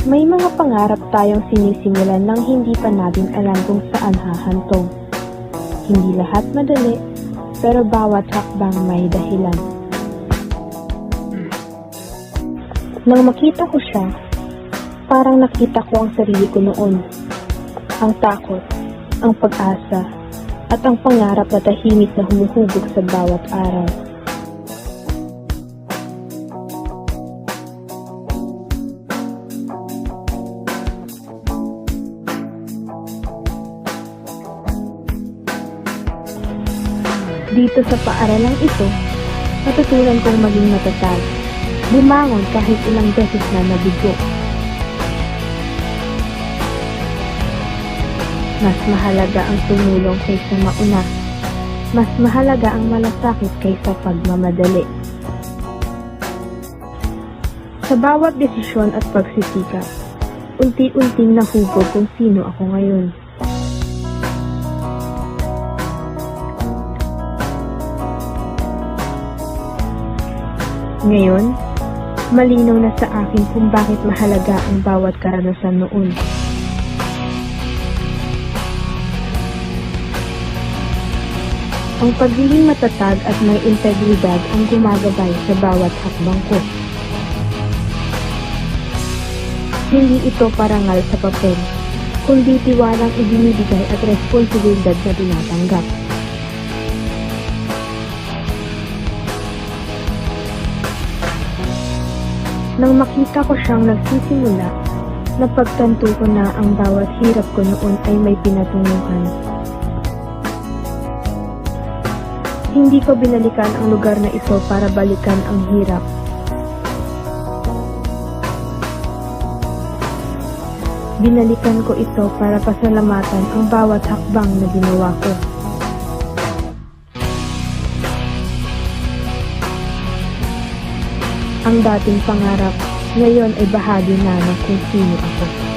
May mga pangarap tayong sinisimulan nang hindi pa natin alam kung saan hahantong. Hindi lahat madali, pero bawat hakbang may dahilan. Nang makita ko siya, parang nakita ko ang sarili ko noon. Ang takot, ang pag-asa, at ang pangarap na tahimik na humuhubog sa bawat araw. Dito sa paaralang ito, natutunan kong maging matatag, bumangon kahit ilang beses na nabigo. Mas mahalaga ang tumulong kaysa mauna. Mas mahalaga ang malasakit kaysa pagmamadali. Sa bawat desisyon at pagsisikap, unti-unting nahubog kung sino ako ngayon. Ngayon, malinaw na sa akin kung bakit mahalaga ang bawat karanasan noon. Ang pagiging matatag at may integridad ang gumagabay sa bawat hakbang ko. Hindi ito parangal sa papel, kundi tiwalang ibinibigay at responsibilidad na tinatanggap. Nang makita ko siyang nagsisimula, napagtanto ko na ang bawat hirap ko noon ay may pinatunguhan. Hindi ko binalikan ang lugar na ito para balikan ang hirap. Binalikan ko ito para pasalamatan ang bawat hakbang na ginawa ko. Ang dating pangarap, ngayon ay bahagi na ng kung sino ako.